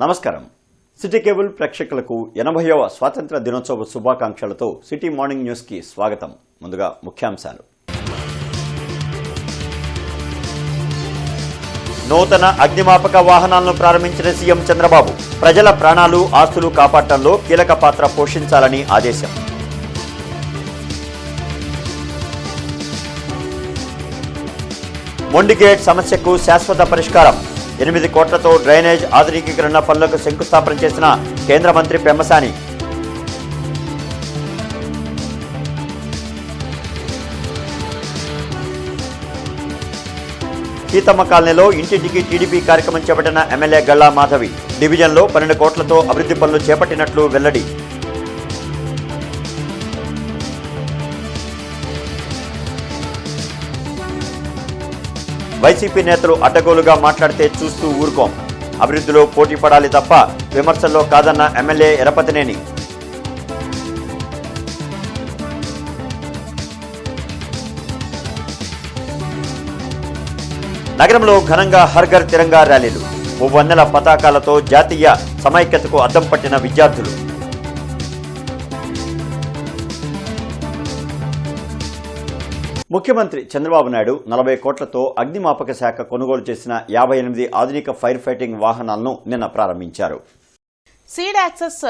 నమస్కారం. City cable ప్రేక్షకులకు 80వ స్వాతంత్ర దినోత్సవ శుభాకాంక్షలతో సిటీ మార్నింగ్ న్యూస్ కి స్వాగతం. ముందుగా ముఖ్యాంశాలు. నూతన అగ్నిమాపక వాహనాలను ప్రారంభించిన సీఎం చంద్రబాబు ప్రజల ప్రాణాలు ఆస్తులు కాపాడటంలో కీలక పాత్ర పోషించాలని ఆదేశం. మొండిగేట్ సమస్యకు శాశ్వత పరిష్కారం. 8 కోట్లతో డ్రైనేజ్ ఆధునికీకరణ పనులకు శంకుస్థాపన చేసిన కేంద్ర మంత్రి పెమ్మసాని. సీతమ్మ కాలనీలో ఇంటింటికి టీడీపీ కార్యక్రమం చేపట్టిన ఎమ్మెల్యే గల్లా మాధవి. డివిజన్లో 12 కోట్లతో అభివృద్ధి పనులు చేపట్టినట్లు వెల్లడి. వైసీపీ నేతలు అడ్డగోలుగా మాట్లాడితే చూస్తూ ఊరుకోం. అభివృద్ధిలో పోటీ పడాలి తప్ప విమర్శల్లో కాదన్న ఎమ్మెల్యే ఎరపతినేని. నగరంలో ఘనంగా హర్ఘర్ తిరంగా ర్యాలీలు. 300 పతాకాలతో జాతీయ సమైక్యతకు అద్దం పట్టిన విద్యార్థులు. ముఖ్యమంత్రి చంద్రబాబు నాయుడు 40 కోట్లతో అగ్నిమాపక శాఖ కొనుగోలు చేసిన 58 ఆధునిక ఫైర్ ఫైటింగ్ వాహనాలను నిన్న ప్రారంభించారు. సీడ్ యాక్సెస్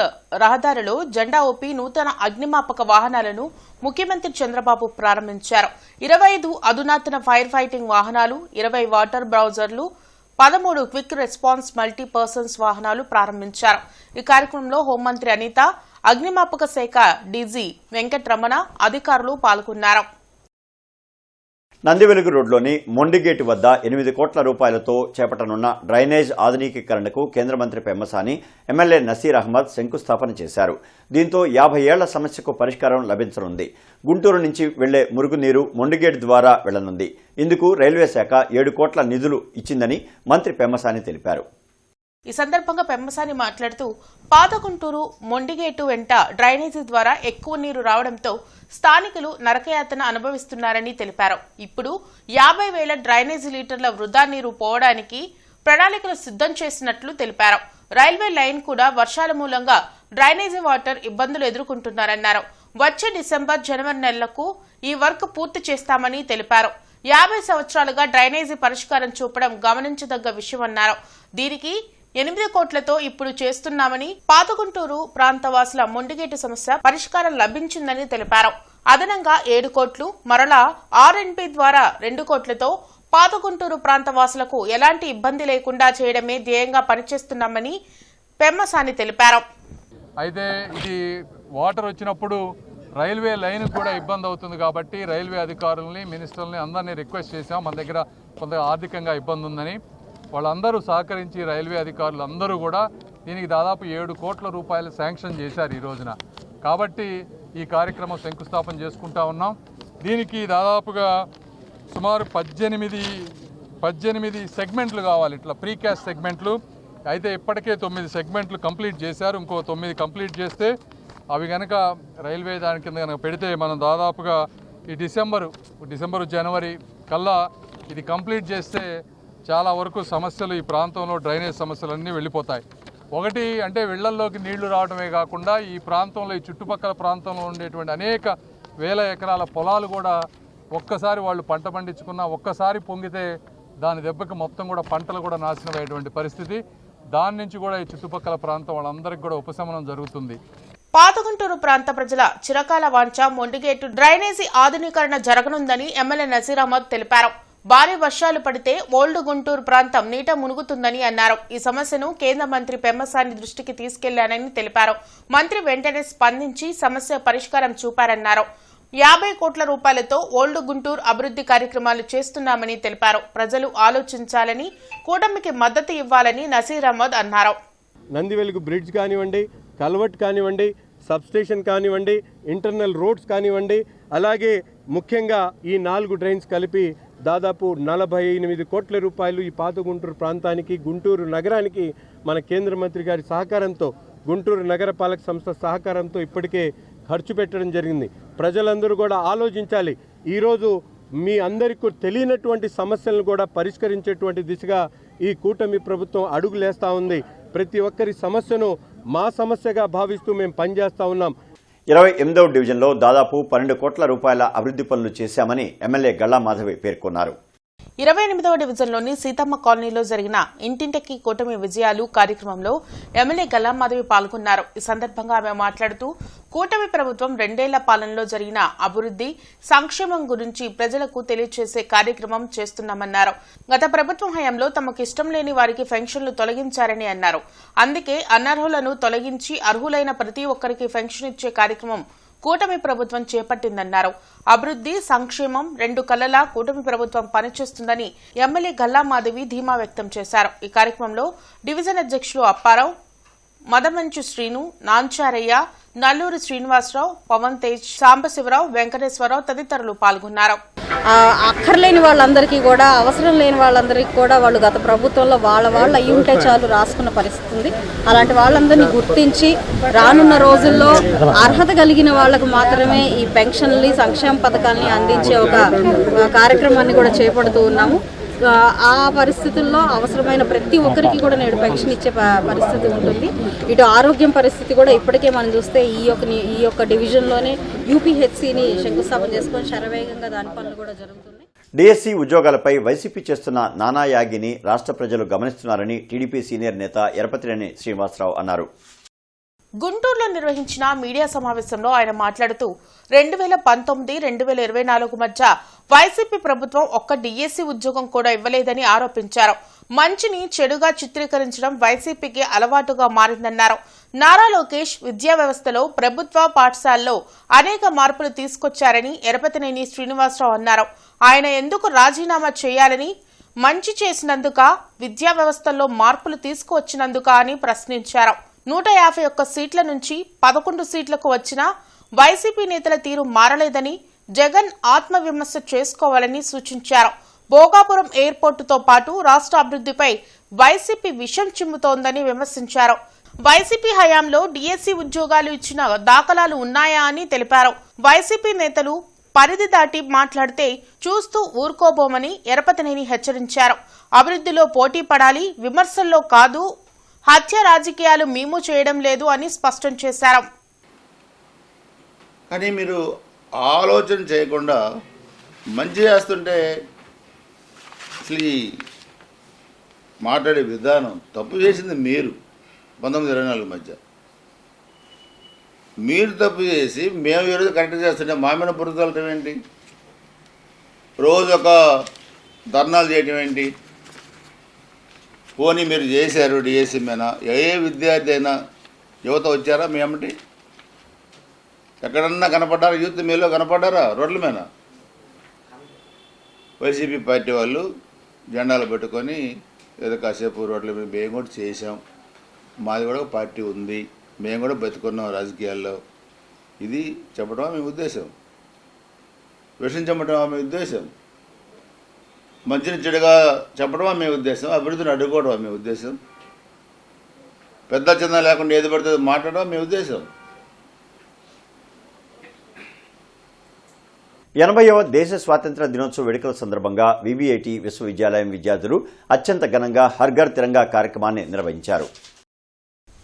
రహదారిలో జెండా ఊపి నూతన అగ్నిమాపక వాహనాలను ముఖ్యమంత్రి చంద్రబాబు ప్రారంభించారు. 25 అధునాతన ఫైర్ ఫైటింగ్ వాహనాలు, 20 వాటర్ బ్రౌజర్లు, 13 క్విక్ రెస్పాన్స్ మల్టీ పర్సన్స్ వాహనాలు ప్రారంభించారు. ఈ కార్యక్రమంలో హోంమంత్రి అనిత, అగ్నిమాపక శాఖ డీజీ వెంకటరమణ అధికారులు పాల్గొన్నారు. నందివెలుగు రోడ్లోని మొండిగేటు వద్ద 8 కోట్ల రూపాయలతో చేపట్టనున్న డ్రైనేజ్ ఆధునికీకరణకు కేంద్ర మంత్రి పెమ్మసాని, ఎమ్మెల్యే నసీర్ అహ్మద్ శంకుస్థాపన చేశారు. దీంతో 50 ఏళ్ల సమస్యకు పరిష్కారం లభించనుంది. గుంటూరు నుంచి వెళ్లే మురుగునీరు మొండిగేటు ద్వారా వెళ్లనుంది. ఇందుకు రైల్వే శాఖ 7 కోట్ల నిధులు ఇచ్చిందని మంత్రి పెమ్మసాని తెలిపారు. ఈ సందర్భంగా పెమ్మసాని మాట్లాడుతూ, పాత గుంటూరు మొండిగేటు వెంట డ్రైనేజీ ద్వారా ఎక్కువ నీరు రావడంతో స్థానికులు నరకయాతన అనుభవిస్తున్నారని తెలిపారు. ఇప్పుడు 50,000 డ్రైనేజీ లీటర్ల వృధా నీరు పోవడానికి ప్రణాళికలు సిద్ధం చేసినట్లు తెలిపారు. రైల్వే లైన్ కూడా వర్షాల మూలంగా డ్రైనేజీ వాటర్ ఇబ్బందులు ఎదుర్కొంటున్నారన్నారు. వచ్చే డిసెంబర్, జనవరి నెలలకు ఈ వర్క్ పూర్తి చేస్తామని తెలిపారు. 50 సంవత్సరాలుగా డ్రైనేజీ పరిష్కారం చూపడం గమనించదగ్గ విషయమన్నారు. దీనికి 8 కోట్లతో ఇప్పుడు చేస్తున్నామని, పాత గుంటూరు ప్రాంతవాసుల మొండిగేటు సమస్య పరిష్కారం లభించిందని తెలిపారు. అదనంగా 7 కోట్లు, మరలా ఆర్ఎన్పి ద్వారా 2 కోట్లతో పాత గుంటూరు ప్రాంతవాసులకు ఎలాంటి ఇబ్బంది లేకుండా చేయడమే ధ్యేయంగా పనిచేస్తున్నామని పెమ్మసాని తెలిపారు. అయితే ఇది వాటర్ వచ్చినప్పుడు రైల్వే లైన్ కూడా ఇబ్బంది అవుతుంది కాబట్టి రైల్వే అధికారులని, మినిస్టర్లని అందరినీ రిక్వెస్ట్ చేశాం. మన దగ్గర కొంత ఆర్థికంగా ఇబ్బంది ఉందని. వాళ్ళందరూ సహకరించి రైల్వే అధికారులు అందరూ కూడా దీనికి దాదాపు 7 కోట్ల రూపాయలు శాంక్షన్ చేశారు ఈ రోజున. కాబట్టి ఈ కార్యక్రమం శంకుస్థాపన చేసుకుంటా ఉన్నాం. దీనికి దాదాపుగా సుమారు 18 సెగ్మెంట్లు కావాలి, ఇట్లా ప్రీకాస్ట్ సెగ్మెంట్లు. అయితే ఇప్పటికే 9 సెగ్మెంట్లు కంప్లీట్ చేశారు. ఇంకో 9 కంప్లీట్ చేస్తే అవి కనుక రైల్వే దాని కింద కనుక పెడితే మనం దాదాపుగా ఈ డిసెంబరు జనవరి కల్లా ఇది కంప్లీట్ చేస్తే చాలా వరకు సమస్యలు, ఈ ప్రాంతంలో డ్రైనేజ్ సమస్యలన్నీ వెళ్ళిపోతాయి. ఒకటి అంటే ఇళ్లల్లోకి నీళ్లు రావడమే కాకుండా ఈ ప్రాంతంలో, ఈ చుట్టుపక్కల ప్రాంతంలో ఉండేటువంటి అనేక వేల ఎకరాల పొలాలు కూడా ఒక్కసారి వాళ్ళు పంట పండించుకున్నా ఒక్కసారి పొంగితే దాని దెబ్బకి మొత్తం కూడా పంటలు కూడా నాశనం అయ్యేటువంటి పరిస్థితి. దాని నుంచి కూడా ఈ చుట్టుపక్కల ప్రాంతం వాళ్ళందరికీ కూడా ఉపశమనం జరుగుతుంది. పాత గుంటూరు ప్రాంత ప్రజల చిరకాల వాంఛ మొండిగేటు డ్రైనేజీ ఆధునీకరణ జరగనుందని ఎమ్మెల్యే నసీర్ అహ్మద్ తెలిపారు. భారీ వర్షాలు పడితే ఓల్డ్ గుంటూరు ప్రాంతం నీట మునుగుతుందని అన్నారు. ఈ సమస్యను కేంద్ర మంత్రి పెమ్మసాని దృష్టికి తీసుకెళ్లానని తెలిపారు. మంత్రి వెంటనే స్పందించి సమస్య పరిష్కారం చూపారన్నారు. 50 కోట్ల రూపాయలతో ఓల్డ్ గుంటూరు అభివృద్ధి కార్యక్రమాలు చేస్తున్నామని తెలిపారు. ప్రజలు ఆలోచించాలని, కూటమికి మద్దతు ఇవ్వాలని నసీర్ అహ్మద్ అన్నారు. నందివెలుగు బ్రిడ్జ్ కానివ్వండి, కల్వర్ట్ కానివ్వండి, సబ్స్టేషన్ కానివ్వండి, ఇంటర్నల్ రోడ్స్ కానివ్వండి, అలాగే ముఖ్యంగా ఈ 4 డ్రైన్స్ కలిపి దాదాపు 48 కోట్ల రూపాయలు ఈ పాత గుంటూరు ప్రాంతానికి, గుంటూరు నగరానికి మన కేంద్ర మంత్రి గారి సహకారంతో, గుంటూరు నగరపాలక సంస్థ సహకారంతో ఇప్పటికే ఖర్చు పెట్టడం జరిగింది. ప్రజలందరూ కూడా ఆలోచించాలి. ఈరోజు మీ అందరికీ తెలియనటువంటి సమస్యలను కూడా పరిష్కరించేటువంటి దిశగా ఈ కూటమి ప్రభుత్వం అడుగులేస్తూ ఉంది. ప్రతి ఒక్కరి సమస్యను మా సమస్యగా భావిస్తూ మేము పనిచేస్తూ ఉన్నాం. 28వ డివిజన్లో దాదాపు 12 కోట్ల రూపాయల అభివృద్ధి పనులు చేశామని ఎమ్మెల్యే గల్లా మాధవి పేర్కొన్నారు. 28వ డివిజన్లోని సీతమ్మ కాలనీలో జరిగిన ఇంటింటికి కూటమి విజయాలు కార్యక్రమంలో ఎమ్మెల్యే గల్లా మాధవి పాల్గొన్నారు. ఈ సందర్భంగా ఆమె మాట్లాడుతూ కూటమి ప్రభుత్వం 2 ఏళ్ల పాలనలో జరిగిన అభివృద్ధి సంక్షేమం గురించి ప్రజలకు తెలియజేసే కార్యక్రమం చేస్తున్నామన్నారు. గత ప్రభుత్వం హయాంలో తమకు ఇష్టం లేని వారికి పెన్షన్లు తొలగించారని అన్నారు. అందుకే అనర్హులను తొలగించి అర్హులైన ప్రతి ఒక్కరికి పెన్షన్ ఇచ్చే కార్యక్రమం కూటమి ప్రభుత్వం చేపట్టిందన్నారు. అభివృద్ధి సంక్షేమం 2 కళ్లలా కూటమి ప్రభుత్వం పనిచేస్తుందని ఎమ్మెల్యే గల్లా మాధవి ధీమా వ్యక్తం చేశారు. ఈ కార్యక్రమంలో డివిజన్ అధ్యక్షులు అప్పారావు, మదమంచు శ్రీను, నాంచారయ్య, నల్లూరి శ్రీనివాసరావు, పవన్ తేజ్, సాంబశివరావు, వెంకటేశ్వరరావు తదితరులు పాల్గొన్నారు. అక్కర్లేని వాళ్ళందరికీ కూడా, అవసరం లేని వాళ్ళందరికీ కూడా వాళ్ళు గత ప్రభుత్వంలో వాళ్ళు అయ్యి ఉంటే చాలు రాసుకున్న పరిస్థితి ఉంది. అలాంటి వాళ్ళందరినీ గుర్తించి రానున్న రోజుల్లో అర్హత కలిగిన వాళ్లకు మాత్రమే ఈ పెన్షన్లు, సంక్షేమ పథకాలని అందించే ఒక కార్యక్రమాన్ని కూడా చేపడుతూ ఉన్నాము. ఆ పరిస్థితుల్లో అవసరమైన ప్రతి ఒక్కరికి కూడా నేడు పెన్షన్ ఇచ్చే పరిస్థితి ఉంటుంది. ఇటు ఆరోగ్యం పరిస్థితి కూడా ఇప్పటికే మనం చూస్తే ఈ యొక్క డివిజన్లోనే యూపీహెచ్సిని శంకుస్థాపన చేసుకొని శరవేగంగా దాని పనులు కూడా జరుగుతున్నాయి. డిఎస్సి ఉద్యోగాలపై వైసీపీ చేస్తున్న నానాయాగిని రాష్ట్ర ప్రజలు గమనిస్తున్నారని టీడీపీ సీనియర్ నేత ఎరపతినేని శ్రీనివాసరావు అన్నారు. గుంటూరులో నిర్వహించిన మీడియా సమావేశంలో ఆయన మాట్లాడుతూ 2019-2024 మధ్య వైసీపీ ప్రభుత్వం ఒక్క డిఎస్సి ఉద్యోగం కూడా ఇవ్వలేదని ఆరోపించారు. మంచిని చెడుగా చిత్రీకరించడం వైసీపీకి అలవాటుగా మారిందన్నారు. నారా లోకేష్ విద్యా వ్యవస్థలో ప్రభుత్వ పాఠశాలలో అనేక మార్పులు తీసుకొచ్చారని ఎరపతినేని శ్రీనివాసరావు అన్నారు. ఆయన ఎందుకు రాజీనామా చేయాలని, మంచి చేసినందుక, విద్యా వ్యవస్థలో మార్పులు తీసుకువచ్చినందుక అని ప్రశ్నించారు. 151 సీట్ల నుంచి 11 సీట్లకు వచ్చిన వైసీపీ నేతల తీరు మారలేదని, జగన్ ఆత్మవిమర్శ చేసుకోవాలని సూచించారు. భోగాపురం ఎయిర్పోర్టుతో పాటు రాష్ట్ర అభివృద్ధిపై వైసీపీ విషం చిమ్ముతోందని విమర్శించారు. వైసీపీ హయాంలో డిఎస్సి ఉద్యోగాలు ఇచ్చిన దాఖలాలు ఉన్నాయా అని తెలిపారు. వైసీపీ నేతలు పరిధి దాటి మాట్లాడితే చూస్తూ ఊరుకోబోమని ఎరపతినేని హెచ్చరించారు. అభివృద్ధిలో పోటీ పడాలి, విమర్శల్లో కాదు, హత్య రాజకీయాలు మేము చేయడం లేదు అని స్పష్టం చేశారు. కానీ మీరు ఆలోచన చేయకుండా మంచి చేస్తుంటే అసలు ఈ మాట్లాడే విధానం తప్పు చేసింది మీరు. 1924 మధ్య మీరు తప్పు చేసి మేము ఈరోజు కరెక్ట్ చేస్తుంటే మా మీద బురదలటం ఏంటి? రోజు ఒక ధర్నాలు చేయటం ఏంటి? పోనీ మీరు చేశారు డిఎస్సి మీద, ఏ విద్యార్థి అయినా యువత వచ్చారా మీ అమ్మటి? ఎక్కడన్నా కనపడ్డారా? యూత్ మీలో కనపడ్డారా రోడ్ల మీద? వైసీపీ పార్టీ వాళ్ళు జెండాలు పెట్టుకొని ఏదో కాసేపు రోడ్ల మీద మేము కూడా చేసాం, మాది కూడా ఒక పార్టీ ఉంది, మేము కూడా బతుకున్నాం రాజకీయాల్లో, ఇది చెప్పడమా మీ ఉద్దేశం? విషయం చెప్పడమా మీ ఉద్దేశం? మంచిని చెడుగా చెప్పడమా మీ ఉద్దేశం? అభివృద్ధిని అడ్డుకోవడమా మీ ఉద్దేశం? పెద్ద చిన్న లేకుండా ఏది పడితే మాట్లాడడం మీ ఉద్దేశం? 80వ దేశ స్వాతంత్ర్య దినోత్సవ వేడుకల సందర్భంగా వివిఐటి విశ్వవిద్యాలయం విద్యార్థులు అత్యంత ఘనంగా హర్ ఘర్ తిరంగా కార్యక్రమాన్ని నిర్వహించారు.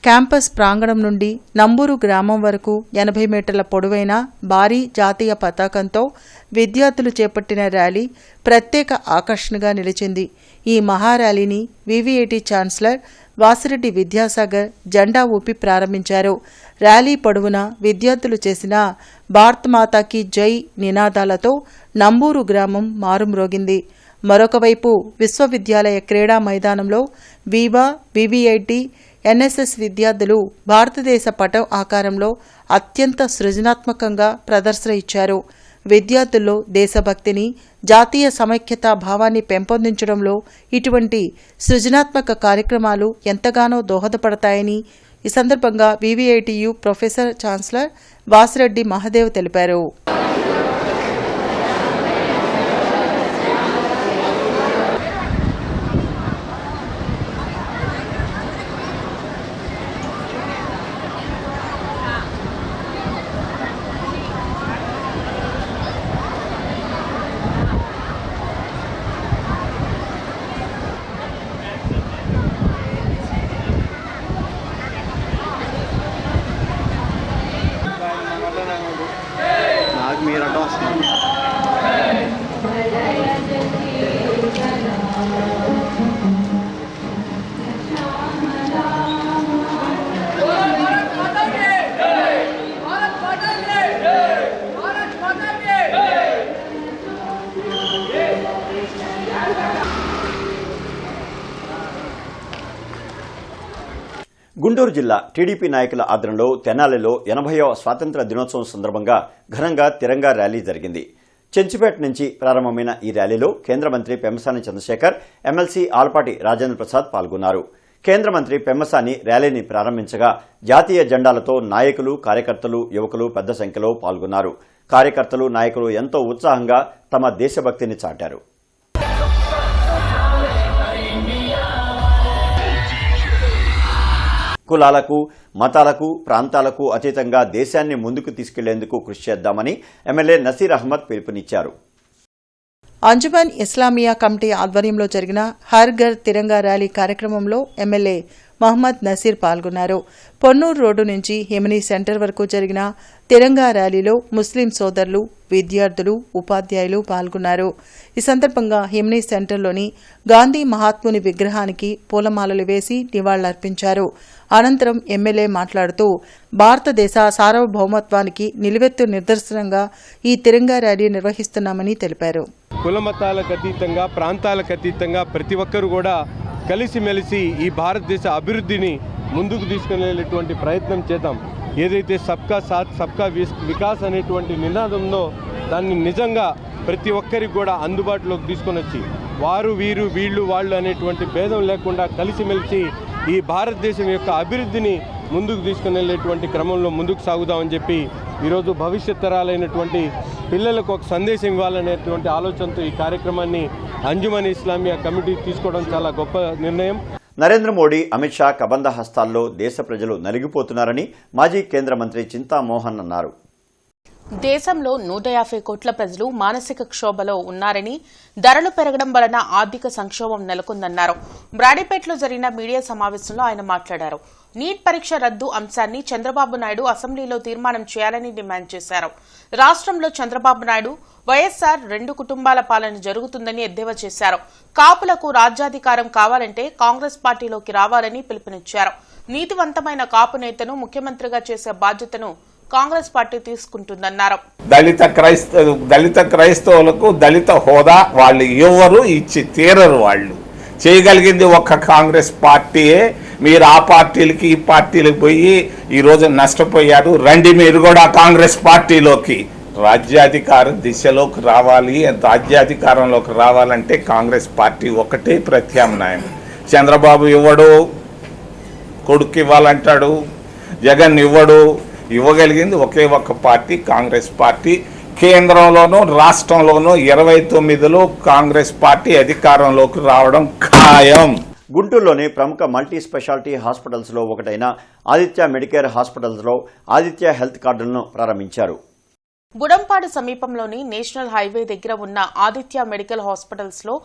క్యాంపస్ ప్రాంగణం నుండి నంబూరు గ్రామం వరకు 80 మీటర్ల పొడవైన భారీ జాతీయ పతాకంతో విద్యార్థులు చేపట్టిన ర్యాలీ ప్రత్యేక ఆకర్షణగా నిలిచింది. ఈ మహార్యాలీని వివిఐటి ఛాన్సలర్ వాసిరెడ్డి విద్యాసాగర్ జెండా ఊపి ప్రారంభించారు. ర్యాలీ పొడవునా విద్యార్థులు చేసిన భారత్ మాతాకి జై నినాదాలతో నంబూరు గ్రామం మారుమ్రోగింది. మరొకవైపు విశ్వవిద్యాలయ క్రీడా మైదానంలో వీవా, వివిఐటి, ఎన్ఎస్ఎస్ విద్యార్థులు భారతదేశ పటం ఆకారంలో అత్యంత సృజనాత్మకంగా ప్రదర్శన ఇచ్చారు. విద్యార్థుల్లో దేశభక్తిని, జాతీయ సమైక్యతా భావాన్ని పెంపొందించడంలో ఇటువంటి సృజనాత్మక కార్యక్రమాలు ఎంతగానో దోహదపడతాయని ఈ సందర్భంగా వివిఐటియు ప్రొఫెసర్ ఛాన్సలర్ వాసిరెడ్డి మహదేవ్ తెలిపారు. గుంటూరు జిల్లా టీడీపీ నాయకుల ఆధ్వర్యంలో తెనాలిలో 80వ స్వాతంత్ర్య దినోత్సవం సందర్భంగా ఘనంగా తిరంగా ర్యాలీ జరిగింది. చెంచుపేట నుంచి ప్రారంభమైన ఈ ర్యాలీలో కేంద్ర మంత్రి పెమ్మసాని చంద్రశేఖర్, ఎమ్మెల్సీ ఆలపాటి రాజేంద్ర ప్రసాద్ పాల్గొన్నారు. కేంద్ర మంత్రి పెమ్మసాని ర్యాలీని ప్రారంభించగా జాతీయ జెండాలతో నాయకులు, కార్యకర్తలు, యువకులు పెద్ద సంఖ్యలో పాల్గొన్నారు. కార్యకర్తలు, నాయకులు ఎంతో ఉత్సాహంగా తమ దేశభక్తిని చాటారు. కులాలకు, మతాలకు, ప్రాంతాలకు అతీతంగా దేశాన్ని ముందుకు తీసుకెళ్లేందుకు కృషి చేద్దామని ఎమ్మెల్యే నసీర్ అహ్మద్ పిలుపునిచ్చారు. అంజుమన్ ఇస్లామియా కమిటీ ఆధ్వర్యంలో జరిగిన హర్ ఘర్ తిరంగా ర్యాలీ కార్యక్రమంలో ఎమ్మెల్యే మహమ్మద్ నసీర్ పాల్గొన్నారు. పొన్నూరు రోడ్డు నుంచి హిమనీ సెంటర్ వరకు జరిగిన తిరంగా ర్యాలీలో ముస్లిం సోదరులు, విద్యార్థులు, ఉపాధ్యాయులు పాల్గొన్నారు. ఈ సందర్భంగా హిమనీ సెంటర్లోని గాంధీ మహాత్ముని విగ్రహానికి పూలమాలలు వేసి నివాళులర్పించారు. అనంతరం ఎమ్మెల్యే మాట్లాడుతూ భారతదేశ సార్వభౌమత్వానికి నిలువెత్తు నిదర్శనంగా ఈ తిరంగా ర్యాలీ నిర్వహిస్తున్నామని తెలిపారు. కులమతాలకు అతీతంగా, ప్రాంతాలకు అతీతంగా ప్రతి ఒక్కరు కూడా కలిసిమెలిసి ఈ భారతదేశ అభివృద్ధిని ముందుకు తీసుకునేటువంటి ప్రయత్నం చేద్దాం. ఏదైతే సబ్కా సాత్ సబ్కా వికాస్ అనేటువంటి నినాదంలో దాన్ని నిజంగా ప్రతి ఒక్కరికి కూడా అందుబాటులోకి తీసుకొని వచ్చి వారు, వీరు, వీళ్ళు, వాళ్ళు అనేటువంటి భేదం లేకుండా కలిసిమెలిసి ఈ భారతదేశం యొక్క అభివృద్ధిని ముందుకు తీసుకుని వెళ్ళేటువంటి క్రమంలో ముందుకు సాగుదామని చెప్పి ఈరోజు భవిష్యత్ తరాలైనటువంటి పిల్లలకు ఒక సందేశం ఇవ్వాలనేటువంటి ఆలోచనతో ఈ కార్యక్రమాన్ని అంజుమన్ ఇస్లామియా కమిటీ తీసుకోవడం చాలా గొప్ప నిర్ణయం. నరేంద్ర మోడీ, అమిత్ షా కబంధ హస్తాల్లో దేశ ప్రజలు నలిగిపోతున్నారని మాజీ కేంద్ర మంత్రి చింతామోహన్ అన్నారు. దేశంలో 150 కోట్ల ప్రజలు మానసిక క్షోభలో ఉన్నారని, ధరలు పెరగడం వలన ఆర్థిక సంక్షోభం నెలకొందన్నారు. బ్రాడీపేటలో జరిగిన మీడియా సమావేశంలో ఆయన మాట్లాడారు. నీట్ పరీక్ష రద్దు అంశాన్ని చంద్రబాబు నాయుడు అసెంబ్లీలో తీర్మానం చేయాలని డిమాండ్ చేశారు. రాష్ట్రంలో చంద్రబాబు నాయుడు, వైఎస్సార్ 2 కుటుంబాల పాలన జరుగుతుందని ఎద్దేవా చేశారు. కాపులకు రాజ్యాధికారం కావాలంటే కాంగ్రెస్ పార్టీలోకి రావాలని పిలుపునిచ్చారు. నీతివంతమైన కాపు నేతను ముఖ్యమంత్రిగా చేసే బాధ్యతను కాంగ్రెస్ పార్టీ తీసుకుంటుందన్నారు. దళిత క్రైస్తవులకు దళిత హోదా వాళ్ళు ఎవరు ఇచ్చి తీరరు. వాళ్ళు చేయగలిగింది ఒక్క కాంగ్రెస్ పార్టీయే. మీరు ఆ పార్టీలకి ఈ పార్టీలకు పోయి ఈరోజు నష్టపోయారు. రండి మీరు కూడా కాంగ్రెస్ పార్టీలోకి. రాజ్యాధికార దిశలోకి రావాలి, రాజ్యాధికారంలోకి రావాలంటే కాంగ్రెస్ పార్టీ ఒకటే ప్రత్యామ్నాయం. చంద్రబాబు ఇవ్వడు, కొడుకు ఇవ్వాలంటాడు, జగన్ ఇవ్వడు. ఇవ్వగలిగింది ఒకే ఒక్క పార్టీ, కాంగ్రెస్ పార్టీ. కేంద్రంలోనూ రాష్ట్రంలోనూ 29లో కాంగ్రెస్ పార్టీ అధికారంలోకి రావడం ఖాయం. గుంటూరులోని ప్రముఖ మల్టీ స్పెషాలిటీ హాస్పిటల్స్లో ఒకటైన ఆదిత్య మెడికేర్ హాస్పిటల్స్లో ఆదిత్య హెల్త్ కార్డులను ప్రారంభించారు. గుడంపాడు సమీపంలోని నేషనల్ హైవే దగ్గర ఉన్న ఆదిత్య మెడికల్ హాస్పిటల్స్ లో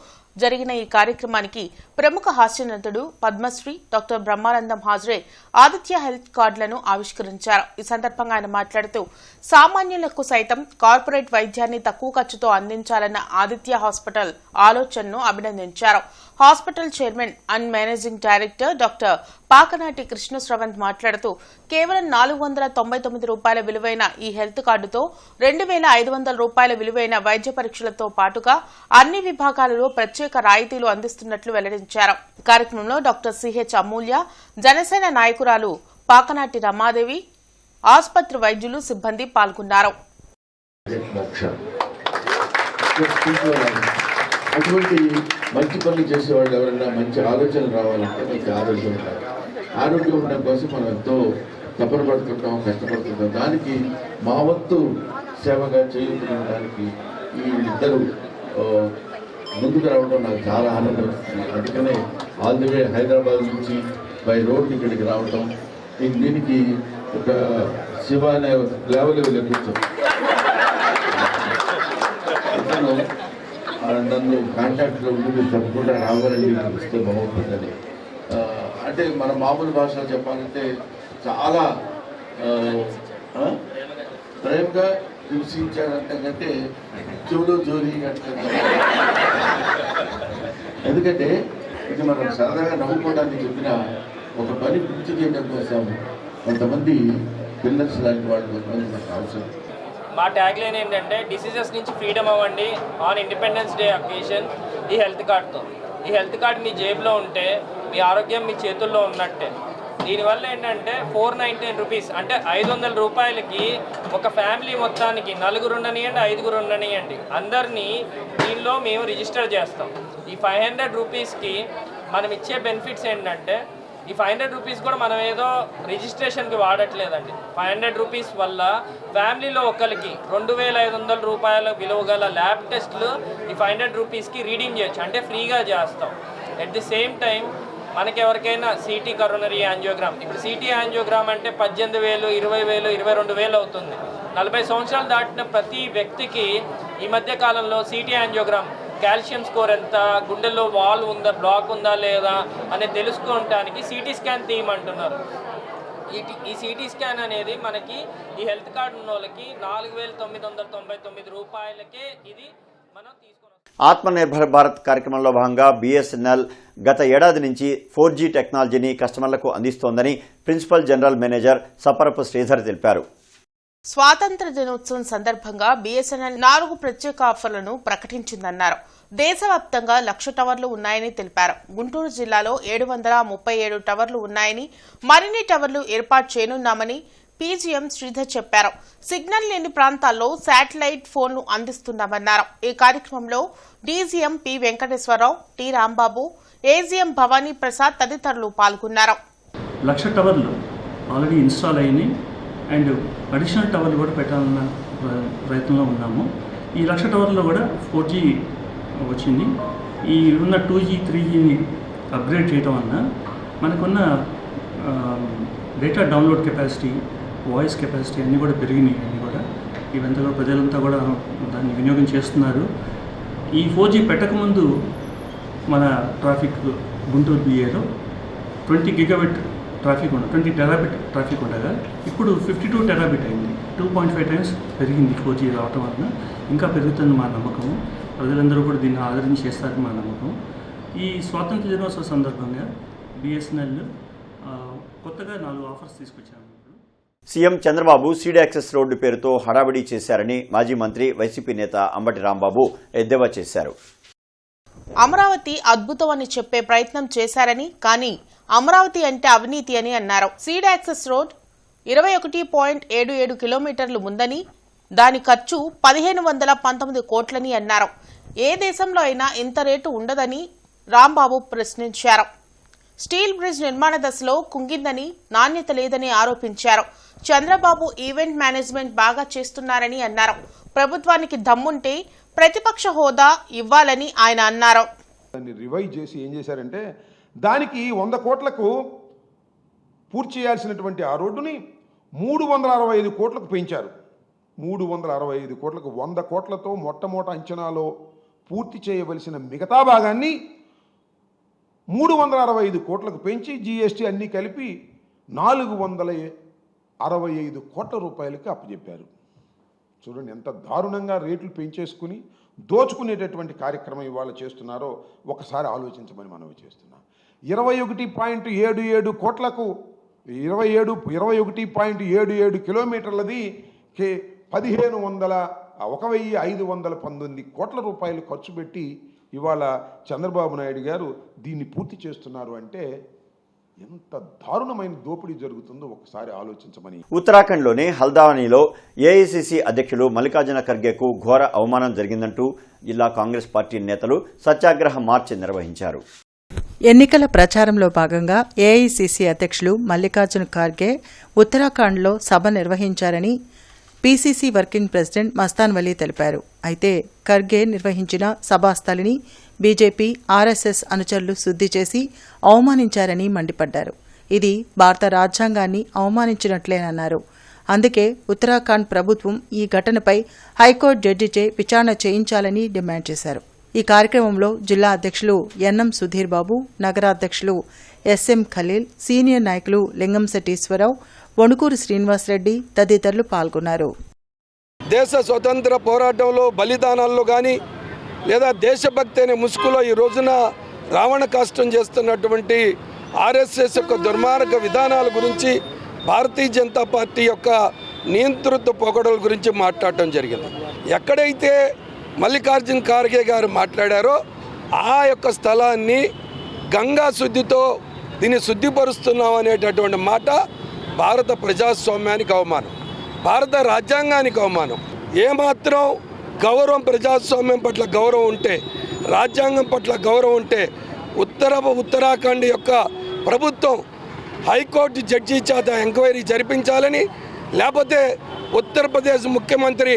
జరిగిన ఈ కార్యక్రమానికి ప్రముఖ హాస్యనటుడు పద్మశ్రీ డాక్టర్ బ్రహ్మానందం హాజరై ఆదిత్య హెల్త్ కార్డులను ఆవిష్కరించారు. ఈ సందర్భంగా ఆయన మాట్లాడుతూ సామాన్యులకు సైతం కార్పొరేట్ వైద్యాన్ని తక్కువ ఖర్చుతో అందించాలన్న ఆదిత్య హాస్పిటల్ ఆలోచనను అభినందించారు. Hospital chairman and managing director doctor Pakanati Krishna Sravanth మాట్లాడుతూ కేవలం 499 రూపాయల విలువైన ఈ హెల్త్ కార్డుతో 2500 రూపాయల విలువైన వైద్య పరీక్షలతో పాటుగా అన్ని విభాగాలలో ప్రత్యేక రాయితీలు అందిస్తున్నట్లు వెల్లడించారు. కార్యక్రమంలో డాక్టర్ సిహెచ్ అమూల్య, జనసేన నాయకురాలు పాకనాటి రమాదేవి, ఆసుపత్రి వైద్యులు, సిబ్బంది పాల్గొన్నారు. అటువంటి మంచి పనులు చేసేవాళ్ళు ఎవరైనా మంచి ఆలోచనలు రావాలంటే మంచి ఆరోగ్యం ఉండాలి. ఆరోగ్యం ఉండడం కోసం మనం ఎంతో తపన పడుతుంటాం, కష్టపడుతుంటాం. దానికి మా వంతు సేవగా చేయుకోవడానికి ఈ ఇద్దరు ముందుకు రావడం నాకు చాలా ఆనందం వస్తుంది. అందుకనే ఆల్ ది వే హైదరాబాద్ నుంచి బై రోడ్ ఇక్కడికి రావటం, దీనికి ఒక శివ అనే లెవెల్ లభించాం. నన్ను కాంటాక్ట్లో ఉండి తప్పకుండా రావాలని ఇస్తే బాగుంటుందని. అంటే మన మామూలు భాషలో చెప్పాలంటే చాలా ప్రేమగా హింసించాడంటే చూడు జోలి అంటే. ఎందుకంటే ఇది మనం సరదాగా నవ్వుకోవడానికి చెప్పిన ఒక పని పూర్తి చేయడం కోసం కొంతమంది పిల్లర్స్ లాంటి వాళ్ళు కొంతమంది నాకు అవసరం. మా ట్యాగ్ లైన్ ఏంటంటే డిసీజెస్ నుంచి ఫ్రీడమ్ అవ్వండి ఆన్ ఇండిపెండెన్స్ డే అకేషన్ ఈ హెల్త్ కార్డ్తో. ఈ హెల్త్ కార్డ్ మీ జేబులో ఉంటే మీ ఆరోగ్యం మీ చేతుల్లో ఉన్నట్టే. దీనివల్ల ఏంటంటే 499 రూపీస్ అంటే 500 రూపాయలకి ఒక ఫ్యామిలీ మొత్తానికి 4 ఉండనియండి 5 ఉండనియండి అందరినీ దీనిలో మేము రిజిస్టర్ చేస్తాం. ఈ 500 రూపీస్కి మనం ఇచ్చే బెనిఫిట్స్ ఏంటంటే ఈ 500 రూపీస్ కూడా మనం ఏదో రిజిస్ట్రేషన్కి వాడట్లేదండి. 500 రూపీస్ వల్ల ఫ్యామిలీలో ఒకరికి 2500 రూపాయల విలువ గల ల్యాబ్ టెస్ట్లు ఈ 500 రూపీస్కి రీడింగ్ చేయొచ్చు, అంటే ఫ్రీగా చేస్తాం. ఎట్ ది సేమ్ టైం మనకి ఎవరికైనా సిటీ కరోనరీ యాంజియోగ్రామ్, ఇప్పుడు సిటీ యాంజియోగ్రామ్ అంటే 18,000, 20,000, 22,000 అవుతుంది. 40 సంవత్సరాలు దాటిన ప్రతి వ్యక్తికి ఈ మధ్య కాలంలో సిటీ యాంజియోగ్రామ్ కాల్షియం స్కోర్ ఎంత, గుండెల్లో వాల్ ఉందా, బ్లాక్ ఉందా లేదా అని తెలుసుకోవటానికి సిటీ స్కాన్ తీయమంటున్నారు. ఈ సిటీ స్కాన్ అనేది మనకి ఈ హెల్త్ కార్డు ఉన్న వాళ్ళకి 4,999 రూపాయలకే ఇది మనం తీసుకున్నాం. ఆత్మనిర్భర్ భారత్ కార్యక్రమంలో భాగంగా BSNL గత ఏడాది నుంచి 4G టెక్నాలజీని కస్టమర్లకు అందిస్తోందని ప్రిన్సిపల్ జనరల్ మేనేజర్ సపరపు శ్రీధర్ తెలిపారు. స్వాతంత్ర దినోత్సవం సందర్భంగా BSNL 4 ప్రత్యేక ఆఫర్లను ప్రకటించిందన్నారు. దేశవ్యాప్తంగా 1,00,000 టవర్లు ఉన్నాయని తెలిపారు. గుంటూరు జిల్లాలో 737 టవర్లు ఉన్నాయని, మరిన్ని టవర్లు ఏర్పాటు చేయనున్నామని PGM శ్రీధర్ చెప్పారు. సిగ్నల్ లేని ప్రాంతాల్లో శాటిలైట్ ఫోన్లు అందిస్తున్నామన్నారు. ఈ కార్యక్రమంలో DGM P Venkateswararao, T Rambabu, AGM Bhavani Prasad తదితరులు పాల్గొన్నారు. 1,00,000 టవర్లు ఆల్రెడీ ఇన్స్టాల్ అయినాయి అండ్ అడిషనల్ టవర్లు కూడా పెట్టాలన్న ప్రయత్నంలో ఉన్నాము. ఈ 1,00,000 టవర్లో కూడా 4G వచ్చింది. ఈ ఉన్న 2G 3Gని అప్గ్రేడ్ చేయడం వలన మనకున్న data download capacity, voice capacity అన్నీ కూడా పెరిగినాయి. ఇవంతా కూడా ప్రజలంతా కూడా దాన్ని వినియోగం చేస్తున్నారు. ఈ 4G పెట్టకముందు మన ట్రాఫిక్ గుంటూరు BAలో 20 గిగాబిట్ ట్రాఫిక్ 20 టెరాబిట్ ట్రాఫిక్ ఉండగా ఇప్పుడు 52 టెరాబిట్ అయింది. 2.5 టైమ్స్ పెరిగింది 4G రావటం వలన. ఇంకా పెరుగుతుంది మా నమ్మకం. ప్రజలందరూ కూడా దీన్ని ఆదరించి చేస్తారని మా నమ్మకం. ఈ స్వాతంత్ర దినోత్సవ సందర్భంగా BSNL కొత్తగా 4 ఆఫర్స్ తీసుకొచ్చాము. CM Chandrababu seed access road పేరుతో హడావిడి చేశారని మాజీ మంత్రి వైసీపీ నేత అంబటి రాంబాబు ఎద్దేవా చేశారు. అమరావతి అద్భుతం అని చెప్పే ప్రయత్నం చేశారని, కానీ అమరావతి అంటే అవినీతి అని అన్నారు. సీడ్ యాక్సెస్ రోడ్ 21.77 కిలోమీటర్లు ఉందని, దాని ఖర్చు 1,519 కోట్లని అన్నారు. ఏ దేశంలో అయినా ఇంత రేటు ఉండదని రాంబాబు ప్రశ్నించారు. స్టీల్ బ్రిడ్జ్ నిర్మాణ దశలో కుంగిందని, నాణ్యత లేదని ఆరోపించారు. చంద్రబాబు ఈవెంట్ మేనేజ్మెంట్ బాగా చేస్తున్నారని అన్నారు. ప్రభుత్వానికి దమ్ముంటే ప్రతిపక్ష హోదా ఇవ్వాలని ఆయన అన్నారు. దాన్ని రివైజ్ చేసి ఏం చేశారంటే దానికి 100 కోట్లకు పూర్తి చేయాల్సినటువంటి ఆ రోడ్డుని 365 కోట్లకు పెంచారు. 365 కోట్లకు 100 కోట్లతో మొట్టమొదటి అంచనాలో పూర్తి చేయవలసిన మిగతా భాగాన్ని 365 కోట్లకు పెంచి GST అన్నీ కలిపి 465 కోట్ల రూపాయలకి అప్పచెప్పారు. చూడండి ఎంత దారుణంగా రేట్లు పెంచేసుకుని దోచుకునేటటువంటి కార్యక్రమం ఇవాళ చేస్తున్నారో ఒకసారి ఆలోచించమని మనవి చేస్తున్నాం. 21.77 కోట్లకు 21.77 కిలోమీటర్లది 1,519 కోట్ల రూపాయలు ఖర్చు పెట్టి ఇవాళ చంద్రబాబు నాయుడు గారు దీన్ని పూర్తి చేస్తున్నారు అంటే ఎంత దారుణమైన దోపిడీ జరుగుతుందో ఒకసారి ఆలోచించమని. ఉత్తరాఖండ్లోని హల్దావానీలో AICC అధ్యక్షులు మల్లికార్జున ఖర్గేకు ఘోర అవమానం జరిగిందంటూ జిల్లా కాంగ్రెస్ పార్టీ నేతలు సత్యాగ్రహ మార్చి నిర్వహించారు. ఎన్నికల ప్రచారంలో భాగంగా AICC అధ్యక్షులు మల్లికార్జున ఖర్గే ఉత్తరాఖండ్లో సభ నిర్వహించారని PCC working president Mastan Vali తెలిపారు. అయితే ఖర్గే నిర్వహించిన సభాస్థలిని బీజేపీ, RSS అనుచరులు శుద్ధి చేసి అవమానించారని మండిపడ్డారు. ఇది భారత రాజ్యాంగాన్ని అవమానించినట్లేనన్నారు. అందుకే ఉత్తరాఖండ్ ప్రభుత్వం ఈ ఘటనపై హైకోర్టు జడ్జిచే విచారణ చేయించాలని డిమాండ్ చేశారు. ఈ కార్యక్రమంలో జిల్లా అధ్యక్షులు NM Sudheer Babu, నగరాధ్యక్షులు SM Khaleel, senior నాయకులు లింగంశెట్టి ఈశ్వరరావు, వణుకూరు శ్రీనివాసరెడ్డి తదితరులు పాల్గొన్నారు. దేశ స్వతంత్ర పోరాటంలో బలిదానాల్లో కానీ లేదా దేశభక్తి అనే ముసుగులో ఈ రోజున రావణ కాష్టం చేస్తున్నటువంటి RSS యొక్క దుర్మార్గ విధానాల గురించి, భారతీయ జనతా పార్టీ యొక్క నియంతృత్వ పొగడల గురించి మాట్లాడటం జరిగింది. ఎక్కడైతే మల్లికార్జున ఖార్గే గారు మాట్లాడారో ఆ యొక్క స్థలాన్ని గంగా శుద్ధితో దీన్ని శుద్ధిపరుస్తున్నాం అనేటటువంటి మాట భారత ప్రజాస్వామ్యానికి అవమానం, భారత రాజ్యాంగానికి అవమానం. ఏమాత్రం గౌరవం, ప్రజాస్వామ్యం పట్ల గౌరవం ఉంటే, రాజ్యాంగం పట్ల గౌరవం ఉంటే ఉత్తరాఖండ్ యొక్క ప్రభుత్వం హైకోర్టు జడ్జి చేత ఎంక్వైరీ జరిపించాలని, లేకపోతే ఉత్తరప్రదేశ్ ముఖ్యమంత్రి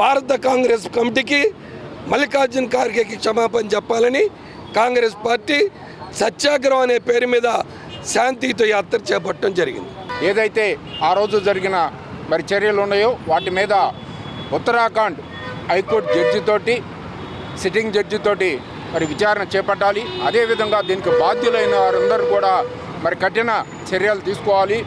భారత కాంగ్రెస్ కమిటీకి మల్లికార్జున ఖార్గేకి క్షమాపణ చెప్పాలని కాంగ్రెస్ పార్టీ సత్యాగ్రహం అనే పేరు మీద శాంతియుత యాత్ర చేపట్టడం జరిగింది. ఏదైతే ఆ రోజు జరిగిన మరి చర్యలు ఉన్నాయో వాటి మీద ఉత్తరాఖండ్ హైకోర్టు జడ్జితోటి, సిట్టింగ్ జడ్జితోటి మరి విచారణ చేపట్టాలి. అదేవిధంగా దీనికి బాధ్యులైన వారందరూ కూడా మరి కఠిన చర్యలు తీసుకోవాలి.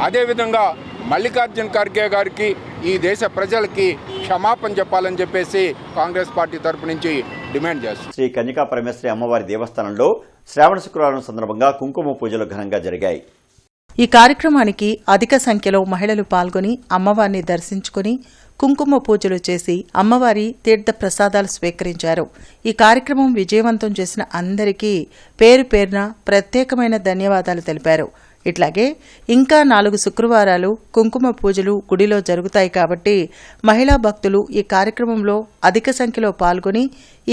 అదేవిధంగా మల్లికార్జున ఖార్గే గారికి, ఈ దేశ ప్రజలకి క్షమాపణ చెప్పాలని చెప్పేసి కాంగ్రెస్ పార్టీ తరపు నుంచి డిమాండ్ చేస్తుంది. శ్రీ కన్యకా పరమేశ్వరి అమ్మవారి దేవస్థానంలో శ్రావణ శుక్రవారం సందర్భంగా కుంకుమ పూజలు ఘనంగా జరిగాయి. ఈ కార్యక్రమానికి అధిక సంఖ్యలో మహిళలు పాల్గొని అమ్మవారిని దర్శించుకుని కుంకుమ పూజలు చేసి అమ్మవారి తీర్థ ప్రసాదాలు స్వీకరించారు. ఈ కార్యక్రమం విజయవంతం చేసిన అందరికీ పేరు పేరున ప్రత్యేకమైన ధన్యవాదాలు తెలిపారు. ఇట్లాగే ఇంకా 4 శుక్రవారాలు కుంకుమ పూజలు గుడిలో జరుగుతాయి కాబట్టి మహిళా భక్తులు ఈ కార్యక్రమంలో అధిక సంఖ్యలో పాల్గొని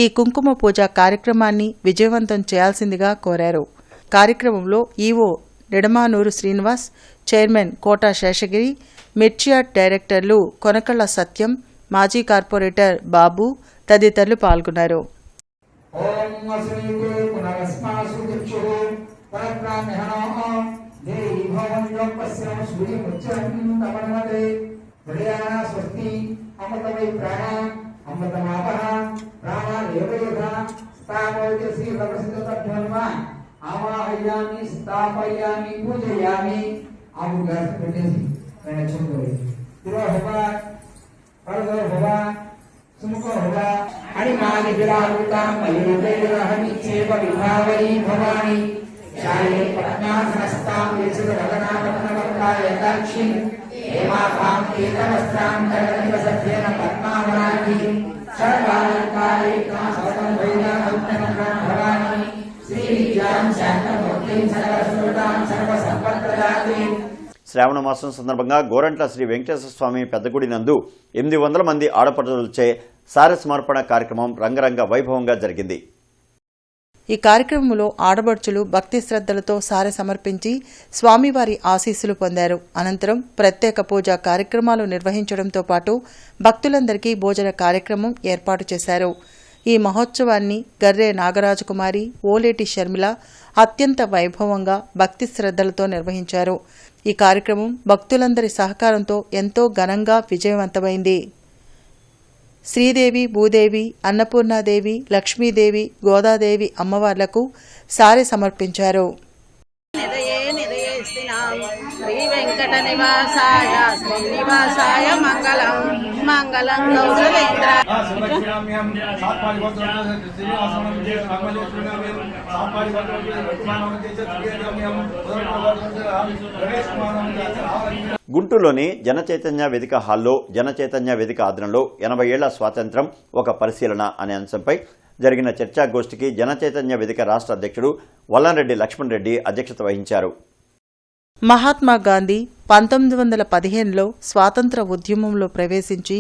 ఈ కుంకుమ పూజ కార్యక్రమాన్ని విజయవంతం చేయాల్సిందిగా కోరారు. కార్యక్రమంలో ఈవో నిడమానూరు శ్రీనివాస్, చైర్మన్ కోటా శేషగిరి, మిర్చియార్ట్ డైరెక్టర్లు కొనకళ్ళ సత్యం, మాజీ కార్పొరేటర్ బాబు తదితరులు పాల్గొన్నారు. ఆవాహయామి, స్థాపయామి, పూజయామి. ఆవు గ్లాస్ పెట్టేసి సుముఖో హువా అని మాని విరాహుతాం మయూరేహమిచ్చేవ విభావై భవాని శాయే పద్మాసనస్తాం యశురవదనావదనవక్తాయ దాక్షి హేమాపాం ఏకవస్త్రాం కరగనివ సత్యేన పద్మావనాని సర్వాలంకారే కాసతం వైరాహుత్తం భవాని శ్రీవిద్యాం శాంతమూర్తిం సర్వశ్రుతాం సర్వసంపత్ప్రదాతే. శ్రావణ మాసం సందర్భంగా గోరంట్ల శ్రీ వెంకటేశ్వర స్వామి పెద్దగుడి నందు 800 మంది ఆడపడుచులచే సారె సమర్పణ కార్యక్రమం రంగరంగ వైభవంగా జరిగింది. ఈ కార్యక్రమంలో ఆడబడుచులు భక్తి శ్రద్ధలతో సారె సమర్పించి స్వామివారి ఆశీస్సులు పొందారు. అనంతరం ప్రత్యేక పూజా కార్యక్రమాలు నిర్వహించడంతో పాటు భక్తులందరికీ భోజన కార్యక్రమం ఏర్పాటు చేశారు. ఈ మహోత్సవాన్ని గర్రె నాగరాజకుమారి, ఓలేటి షర్మిల అత్యంత వైభవంగా భక్తి శ్రద్ధలతో నిర్వహించారు. ఈ కార్యక్రమం భక్తులందరి సహకారంతో ఎంతో ఘనంగా విజయవంతమైంది. శ్రీదేవి, భూదేవి, అన్నపూర్ణాదేవి, లక్ష్మీదేవి, గోదాదేవి అమ్మవార్లకు సారె సమర్పించారు. శ్రీ వెంకట నివాసాయ శ్రీనివాసాయ మంగళం మంగళం కౌసలేంద్ర. గుంటూరులోని జనచైతన్య వేదిక హాల్లో జనచైతన్య వేదిక ఆధ్వర్యంలో 80 ఏళ్ల స్వాతంత్ర్యం ఒక పరిశీలన అనే అంశంపై జరిగిన చర్చాగోష్ఠికి జనచైతన్య వేదిక రాష్ట్ర అధ్యక్షుడు వల్లంరెడ్డి లక్ష్మణ్ రెడ్డి అధ్యక్షత వహించారు. మహాత్మా గాంధీ 1915లో స్వాతంత్ర ఉద్యమంలో ప్రవేశించి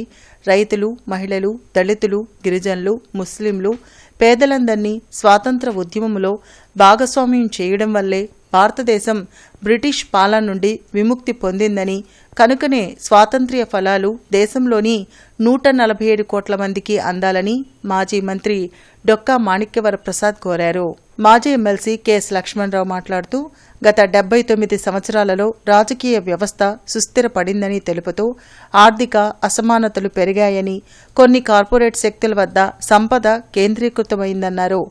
రైతులు, మహిళలు, దళితులు, గిరిజనులు, ముస్లింలు, పేదలందరినీ స్వాతంత్ర ఉద్యమంలో భాగస్వామ్యం చేయడం వల్లే భారతదేశం బ్రిటిష్ పాలన నుండి విముక్తి పొందిందని, కనుకనే స్వాతంత్ర్య ఫలాలు దేశంలోని 147 కోట్ల మందికి అందాలని మాజీ మంత్రి డొక్కా మాణిక్యవర ప్రసాద్ కోరారు. మాజీ ఎమ్మెల్సీ కెఎస్ లక్ష్మణరావు మాట్లాడుతూ గత 79 సంవత్సరాలలో రాజకీయ వ్యవస్థ సుస్థిరపడిందని తెలుపుతూ ఆర్థిక అసమానతలు పెరిగాయని, కొన్ని కార్పొరేట్ శక్తుల వద్ద సంపద కేంద్రీకృతమైందన్నారు.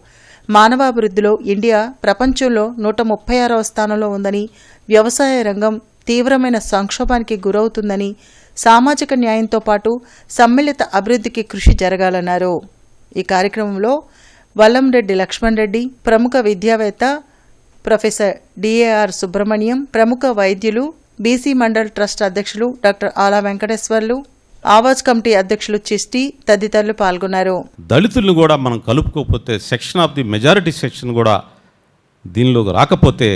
మానవాభివృద్ధిలో ఇండియా ప్రపంచంలో 136వ స్థానంలో ఉందని, వ్యవసాయ రంగం తీవ్రమైన సంక్షోభానికి గురవుతుందని, సామాజిక న్యాయంతో పాటు సమ్మిళిత అభివృద్ధికి కృషి జరగాలన్నారు. ఈ కార్యక్రమంలో వల్లంరెడ్డి లక్ష్మణ్ రెడ్డి, ప్రముఖ విద్యావేత్త ప్రొఫెసర్ డిఏఆర్ సుబ్రహ్మణ్యం, ప్రముఖ వైద్యులు, బీసీ మండల్ ట్రస్ట్ అధ్యక్షులు డాక్టర్ ఆలా వెంకటేశ్వర్లు, ఆవాజ్ కమిటీ అధ్యక్షులు చిష్టి తదితరులు పాల్గొన్నారు. దళితులను కూడా మనం కలుపుకోకపోతే, section of the majority section కూడా దీనిలోకి రాకపోతే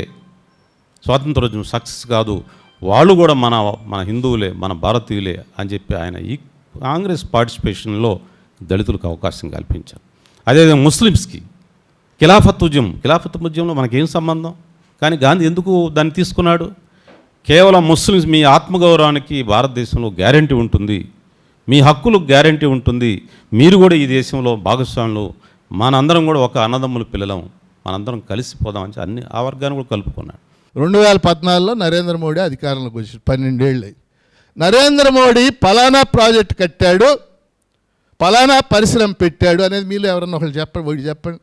స్వాతంత్రోద్యమం సక్సెస్ కాదు, వాళ్ళు కూడా మన హిందువులే, మన భారతీయులే అని చెప్పి ఆయన ఈ కాంగ్రెస్ పార్టిసిపేషన్లో దళితులకు అవకాశం కల్పించారు. అదేవిధంగా ముస్లిమ్స్కి ఖిలాఫత్ ఉద్యమంలో మనకేం సంబంధం, కానీ గాంధీ ఎందుకు దాన్ని తీసుకున్నాడు? కేవలం ముస్లిమ్స్ మీ ఆత్మగౌరవానికి భారతదేశంలో గ్యారంటీ ఉంటుంది, మీ హక్కులకు గ్యారంటీ ఉంటుంది, మీరు కూడా ఈ దేశంలో భాగస్వాములు, మనందరం కూడా ఒక అన్నదమ్ముల పిల్లలం, మనందరం కలిసిపోదామని అన్ని ఆ వర్గాన్ని కూడా కలుపుకున్నాడు. 2014లో నరేంద్ర మోడీ అధికారంలోకి వచ్చి 12 ఏళ్ళు. నరేంద్ర మోడీ పలానా ప్రాజెక్ట్ కట్టాడు, పలానా పరిశ్రమ పెట్టాడు అనేది మీలో ఎవరన్నా ఒకళ్ళు చెప్పండి.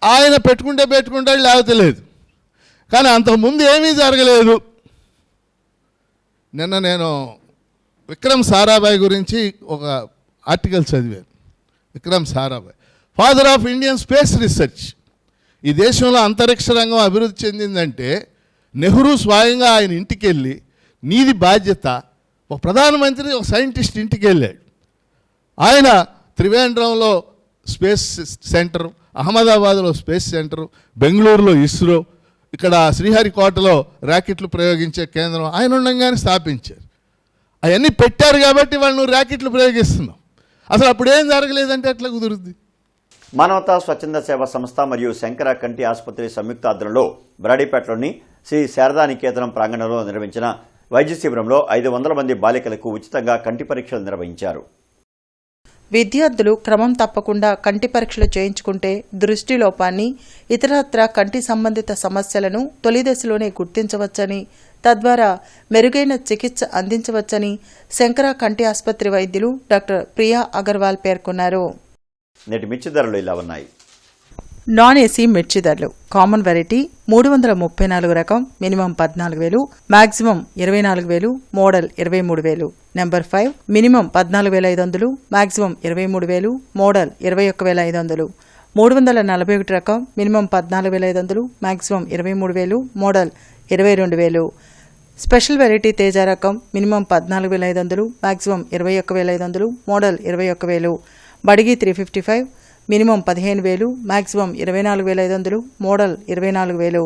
ఆయన పెట్టుకుంటాడు, లేకపోతే లేదు. కానీ అంతకుముందు ఏమీ జరగలేదు. నిన్న నేను విక్రమ్ సారాభాయ్ గురించి ఒక ఆర్టికల్ చదివాను. Vikram Sarabhai father of Indian space research. ఈ దేశంలో అంతరిక్ష రంగం అభివృద్ధి చెందిందంటే నెహ్రూ స్వయంగా ఆయన ఇంటికి వెళ్ళి, నీది బాధ్యత, ఒక ప్రధానమంత్రి ఒక సైంటిస్ట్ ఇంటికి వెళ్ళాడు. ఆయన త్రివేంద్రంలో స్పేస్ సెంటర్, అహ్మదాబాద్లో స్పేస్ సెంటర్, బెంగళూరులో ఇస్రో, ఇక్కడ శ్రీహరికోటలో ర్యాకెట్లు ప్రయోగించే కేంద్రం ఆయన ఉండగానే స్థాపించారు. అవన్నీ పెట్టారు కాబట్టి వాళ్ళు ర్యాకెట్లు ప్రయోగిస్తున్నాం. అసలు అప్పుడేం జరగలేదంటే ఎట్లా కుదురుద్ది? మానవతా స్వచ్ఛంద సేవా సంస్థ మరియు శంకర కంటి ఆసుపత్రి సంయుక్త ఆధ్వర్యంలో బ్రాడీపేటలోని శ్రీ శారదా నికేతనం ప్రాంగణంలో నిర్వహించిన వైద్య శిబిరంలో 500 మంది బాలికలకు ఉచితంగా కంటి పరీక్షలు నిర్వహించారు. విద్యార్థులు క్రమం తప్పకుండా కంటి పరీక్షలు చేయించుకుంటే దృష్టి లోపాన్ని, ఇతరత్ర కంటి సంబంధిత సమస్యలను తొలి దశలోనే గుర్తించవచ్చని, తద్వారా మెరుగైన చికిత్స అందించవచ్చని శంకర కంటి ఆసుపత్రి వైద్యులు డాక్టర్ ప్రియా అగర్వాల్ పేర్కొన్నారు. నేటి మిర్చి ధరలు ఇలా ఉన్నాయి. నాన్ ఏసీ మిర్చి ధరలు: కామన్ వెరైటీ 334 రకం minimum 14,000, maximum 24,000, model 23,000. Number 5 minimum 14,500, maximum 23,000, model 21,500. 341 రకం minimum 14,500, maximum 23,000, model 22,000. Special variety Teja రకం minimum 14,500, maximum 21,500, model 21,000. Byadgi 355 minimum 15,000, maximum 24,500, model 24,000.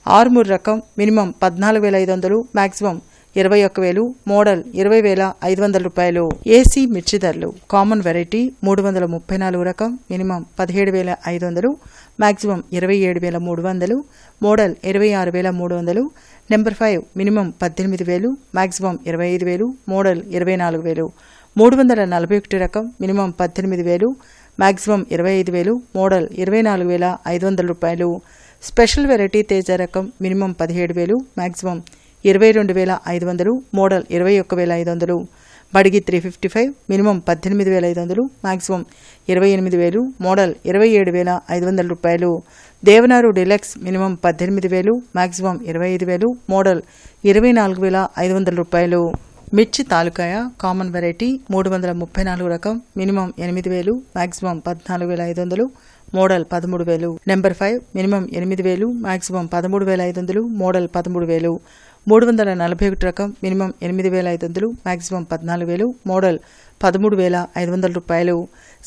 Armoor రకం మినిమం 14,500, మాక్సిమం 21,000, మోడల్ 20,500 రూపాయలు. ఏసీ మిర్చి ధరలు: కామన్ వెరైటీ 334 రకం minimum 17,500, maximum 27,300, model 26,300. Number 5 minimum 18,000, maximum 25,000, model 24,000. 341 రకం minimum 18,000, maximum 25,000, model 24,500 రూపాయలు. Special variety Teja రకం minimum 17,000, maximum 22,500, model 21,500. బడిగి 355 minimum 18,500, maximum 28,000, model 27,500 రూపాయలు. దేవనారు డిలక్స్ మినిమం 18,000, మాక్సిమం 25,000, మోడల్ 24,500 రూపాయలు. మిర్చి తాలూకాయ కామన్ వెరైటీ 334 రకం minimum 8,000, maximum 14,500, model 13,000. Number 5 minimum 8,000, maximum 13,500, model 13,000. 341 రకం minimum 8,500, maximum 14,000, model 13,500 రూపాయలు.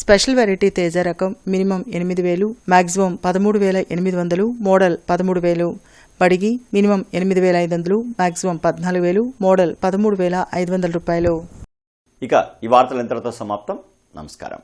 Special variety Teja రకం minimum 8,000, maximum 13,800, model 13,000. Byadgi minimum 8,500, maximum 14,000, model 13,500 రూపాయలు. ఇక ఈ వార్తలు ఇంతటితో సమాప్తం. నమస్కారం.